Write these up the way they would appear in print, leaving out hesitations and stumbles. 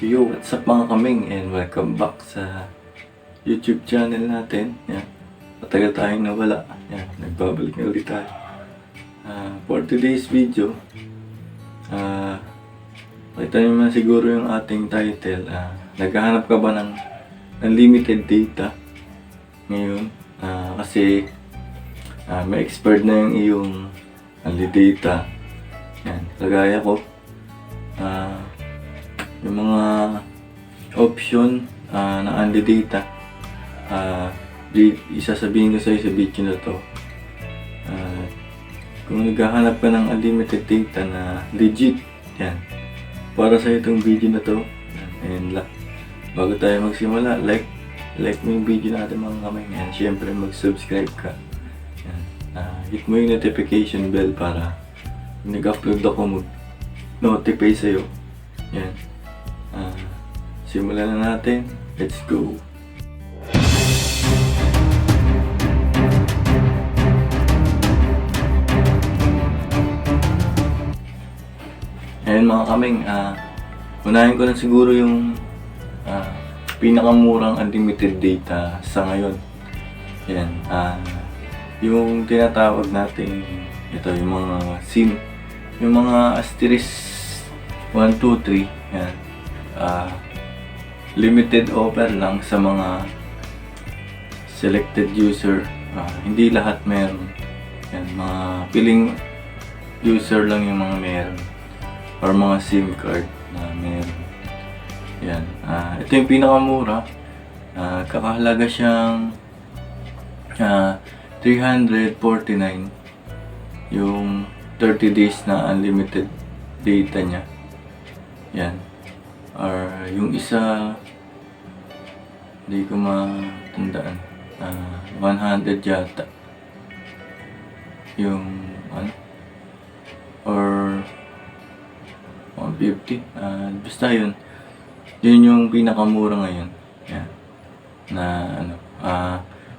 Yo, what's up mga kaming and welcome back sa YouTube channel natin. Yan. Matagal tayong nawala. Yan. Nagbabalik na ulit tayo. For today's video, makita nyo naman siguro yung ating title. Naghahanap ka ba ng unlimited data ngayon? Kasi may expired na yung iyong unli data. Yan. Kagaya ko. Yung mga option ng unli data, isasabihin ko sa iyo sa video na to. Kung naghahanap ka ng unlimited data na legit, yan, para sa itong video na to. And bago tayo magsimula, like mo yung video natin mga kamay. Yan, syempre mag-subscribe ka. Yan, hit mo yung notification bell para nag-upload ako mag-notify sa'yo. Yan. Simulan na natin. Let's go! Ayan mga kaming, unahin ko na siguro yung pinakamurang unlimited data sa ngayon. Yan, yung tinatawag natin, ito yung mga SIM, yung mga asterisk 1, 2, 3, yan. Limited offer lang sa mga selected user. Hindi lahat meron. Yan, mga piling user lang yung mga meron. Or mga SIM card na meron. Yan. Ito yung pinakamura. Kakahalaga siyang 349 yung 30 days na unlimited data niya. Yan. Or yung isa, hindi ko matandaan, 100 yata yung or 150, basta yun yung pinakamura ngayon. Yan. Na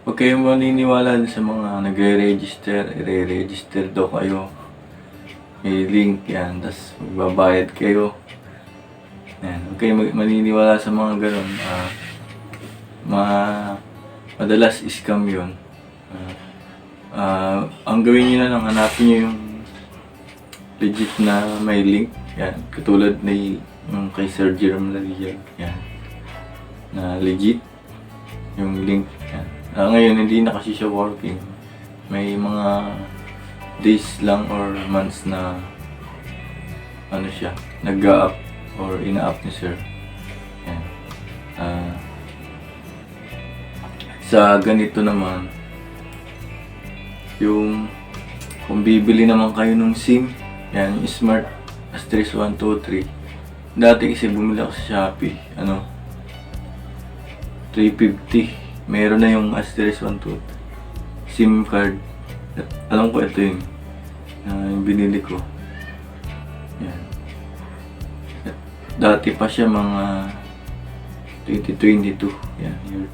huwag kayong maniniwala sa mga nagre-register, i-register daw kayo, may link yan, tas magbabayad kayo. Yan. Huwag kayong maniniwala sa mga ganun. Madalas scam yun. Ang gawin nyo na lang, hanapin nyo yung legit na may link. Yan. Katulad na yung kay Sir Jerome Lalia. Yan. Na legit yung link. Yan. Ngayon hindi na kasi siya working. May mga days lang or months na siya, nag-up or ina-up ni Sir. Yan. Sa ganito naman, yung kung bibili naman kayo ng SIM, yan, yung Smart Asterisk 1, 2, 3. Dati kasi bumili ako sa Shopee, 350. Meron na yung Asterisk 1, 2, SIM card. At alam ko ito yung binili ko. Yan. At dati pa siya mga 2022. Yan, yun.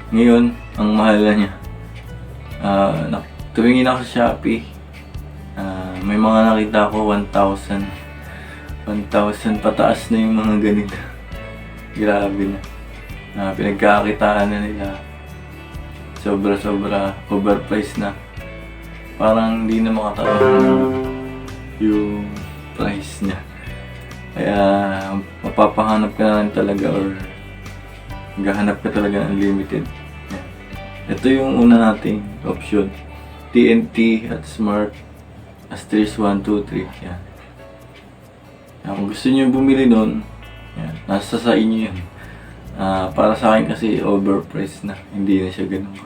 Ngayon, ang mahal na niya. Tumingin ako sa Shopee. May mga nakita ko 1,000 pataas na yung mga ganito. Grabe na. Pinagkakitaan na nila. Sobra overpriced na. Parang hindi na makataon yung price niya. Kaya mapapahanap ka na lang talaga or maghahanap ka talaga ng unlimited. Yan. Ito yung una nating option. TNT at Smart Asterisk 1, 2, 3. Yan. Yan. Kung gusto nyo bumili nun, yan, nasa sa inyo yan. Para sa akin kasi overpriced na. Hindi na siya ganun.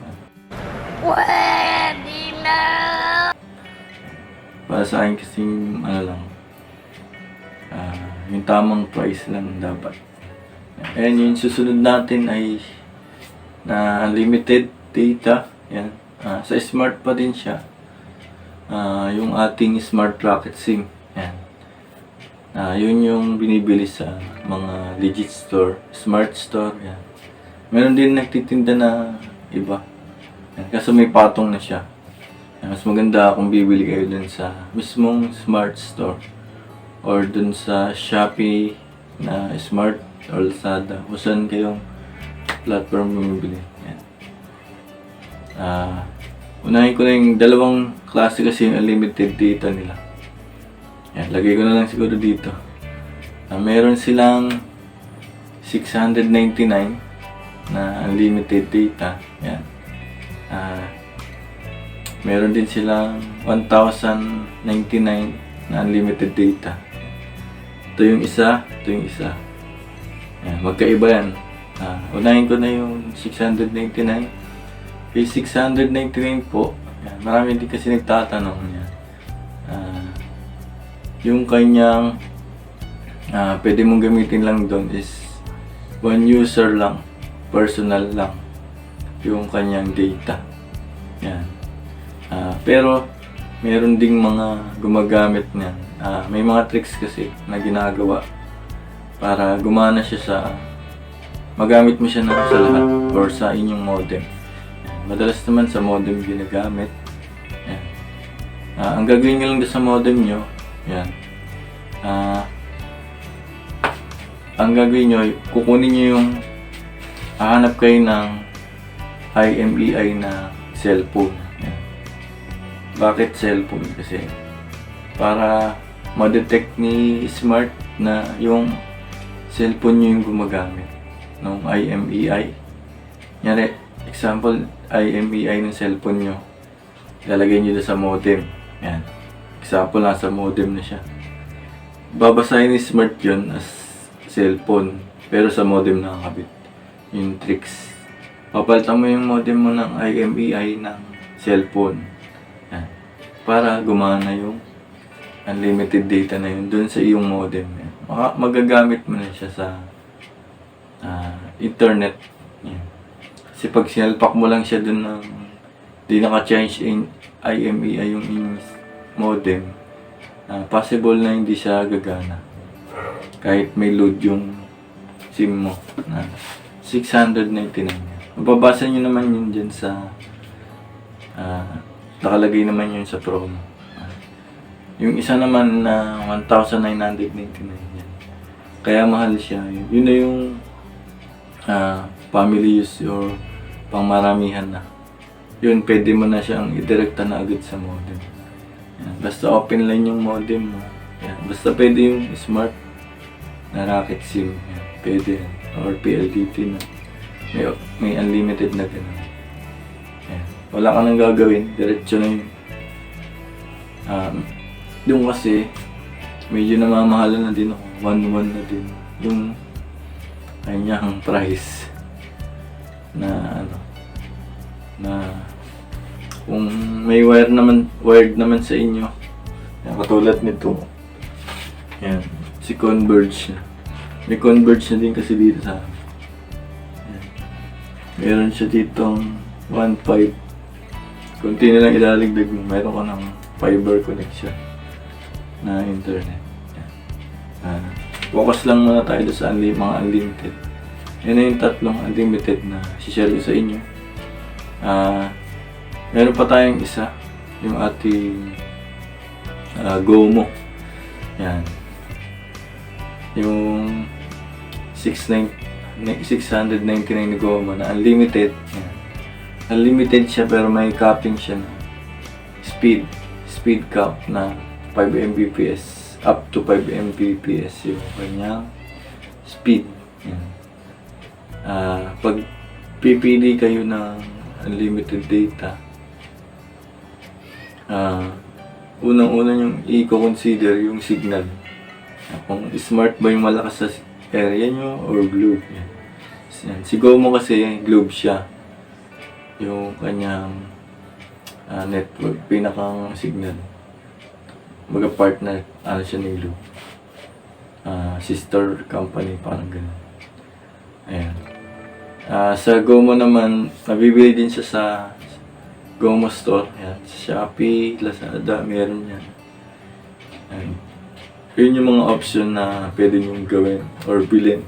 Pwede na! Para sa akin kasi yung tamang price lang dapat. Ayan, yung susunod natin ay na unlimited data. Yan. Sa smart pa din siya. Yung ating smart rocket SIM. Yan. Yun yung binibili sa mga legit store, smart store. Yan. Meron din nagtitinda na iba. Yan. Kaso may patong na siya. Yan. Mas maganda kung bibili kayo dun sa mismong smart store or dun sa Shopee na Smart or Lazada, kung saan kayong platform bumibili. Yan. Unahin ko na yung dalawang klase kasi yung unlimited data nila. Yan, lagay ko na lang siguro dito. Meron silang 699 na unlimited data. Yan. Meron din silang 1,099 na unlimited data. Ito yung isa, ito yung isa. Yan, magkaiba yan. Unahin ko na yung 699. Yung 699 po, yan, marami din kasi nagtatanong yan. Yung kanyang pwede mong gamitin lang doon is one user lang, personal lang yung kanyang data. Yan. Pero meron ding mga gumagamit niyan. May mga tricks kasi na ginagawa para gumana siya sa magamit mo siya sa lahat or sa inyong modem. Yan. Madalas naman sa modem ginagamit. Yan. Ang gagawin nyo lang sa modem nyo, yan. Ang gagawin nyo, kukunin nyo yung hahanap kayo ng IMEI na cellphone. Yan. Bakit cellphone? Kasi para ma-detect ni Smart na yung cellphone nyo yung gumagamit ng IMEI. Yan, example, IMEI ng cellphone nyo. Ilalagay nyo sa modem. Yan. Example, nasa modem na siya. Babasahin ni Smart yun as cellphone, pero sa modem nakakabit. Yung tricks. Papalitan mo yung modem mo ng IMEI ng cellphone. Yan. Para gumana yung unlimited data na yun dun sa iyong modem. Yan. Magagamit mo na siya sa internet. Yan. Kasi pag sinalpak mo lang siya dun ng di naka-change in IMEI yung inyong modem, possible na hindi siya gagana. Kahit may load yung SIM mo na 699. Mababasa nyo naman yun dyan sa nakalagay naman yun sa promo. Yung isa naman na 1,999 yan. Kaya mahal siya. Yun na yung family use or pangmaramihan na. Yun, pwede mo na siyang idirekta na agad sa modem. Yan. Basta open line yung modem mo. Yan. Basta pwede yung Smart na racket SIM. Yan. Pwede yan. Or PLDT na. May unlimited na gano'n. Yan. Wala ka nang gagawin. Diretso na yun. Yung kasi, medyo namamahalan na din ako. 1,1 na din. Yung kanyang price na kung may wired naman sa inyo, yan, katulad nito, yan, si Converge na. May Converge na din kasi dito sa amin. Yan. Meron siya ditong 1.5. Kunti na lang ilaligdag mo, meron ka ng fiber connection na internet. Yan. Focus lang muna tayo sa mga unlimited. Yan na yung tatlong unlimited na share ko sa inyo. Meron pa tayong isa, yung ating GoMo. Yan. Yung 699 na GoMo na unlimited. Yan. Unlimited siya pero may capping siya na speed cap na 5 Mbps up to 5 Mbps yung kanyang speed. Yan. Pag pipili kayo ng unlimited data, unang-una yung i-consider yung signal. Kung Smart ba yung malakas sa area nyo or Globe. Yan. Si GoMo kasi Globe siya. Yung kanyang network, pinakang signal. Partner, siya ni Globe. Sister company, parang gano'n. Ayan. Sa GoMo naman, nabibili din siya sa GoMo Store. Yan. Sa Shopee, Lazada, meron yan. Yan. Yun yung mga option na pwede nyong gawin or bilhin.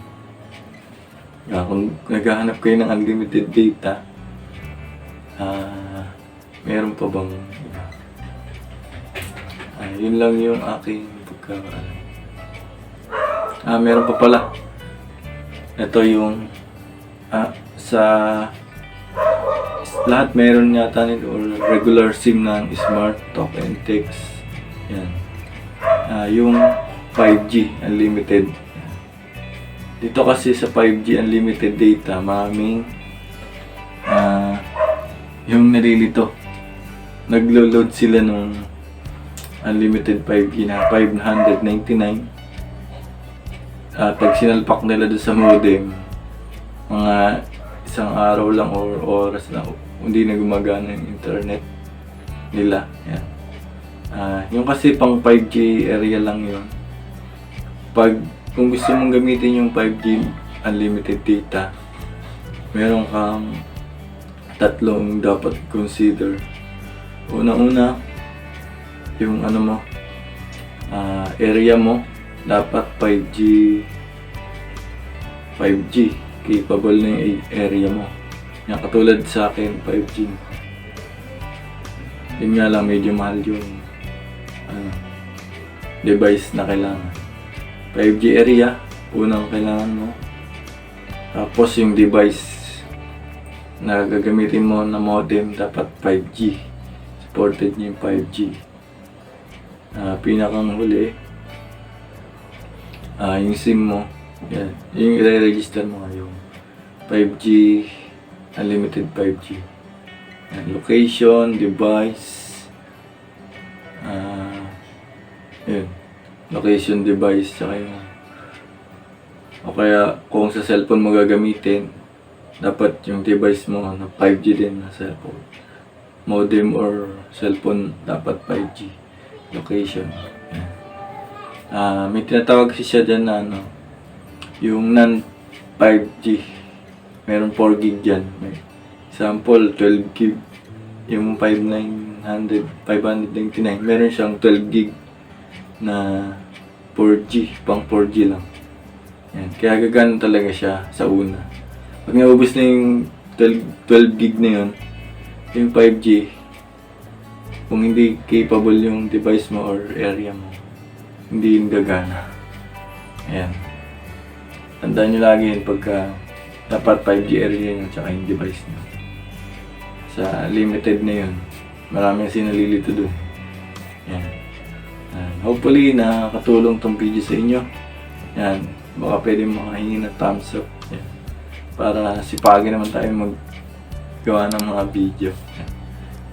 Kung naghahanap kayo ng unlimited data, meron pa bang iba? Yun lang yung aking pagkakaalam. Meron pa pala. Ito yung sa lahat meron yata nito or regular SIM ng Smart Talk and Text. Yan. Yung 5G Unlimited. Dito kasi sa 5G Unlimited Data, maraming yung nalilito. Naglo-load sila nung Unlimited 5G na 599. Pag sinalpak nila doon sa modem, mga isang araw lang or oras lang, hindi na gumagana yung internet nila. Yan. Yung kasi pang 5G area lang yun. Kung gusto mong gamitin yung 5G unlimited data, meron kang tatlong dapat consider. Una-una, yung area mo, dapat 5G capable na yung area mo. Yan, katulad sa akin, 5G. Yun nga lang, medyo mahal yung device na kailangan. 5G area, unang kailangan mo. Tapos yung device na gagamitin mo na modem, dapat 5G. Supported niya yung 5G. Pinakang huli, yung SIM mo. Yan, yung i-register mo yung 5G, unlimited 5G. Yan, location, device, yun, location, device, saka yung, o kaya kung sa cellphone mo gagamitin, dapat yung device mo na 5G din na cellphone. Modem or cellphone, dapat 5G. Location. Yan. May tinatawag siya dyan na yung non-5G. Meron 4 gig dyan. May example, 12 gig. Yung 599, meron siyang 12 gig na 4G, pang 4G lang. Yan. Kaya gagana talaga siya sa una. Pag naubos na yung 12 gig na yun, yung 5G, kung hindi capable yung device mo or area mo, hindi yung gagana. Ayan. Tandaan nyo lagi yun pagka dapat 5G area yun tsaka yung device nyo. Sa limited na yun, maraming sinalilito dun. Ayan. Hopefully, nakakatulong tong video sa inyo. Ayan. Baka pwede makahingi ng thumbs up. Ayan. Para sipagin naman tayo maggawa ng mga video. Ayan.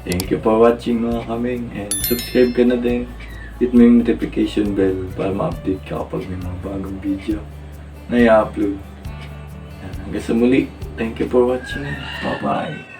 Thank you for watching mga kaming. And subscribe ka na din. Hit mo yung notification bell para ma-update ka kapag may mga bagong video na i-upload. Hanggang sa muli. Thank you for watching. Bye-bye.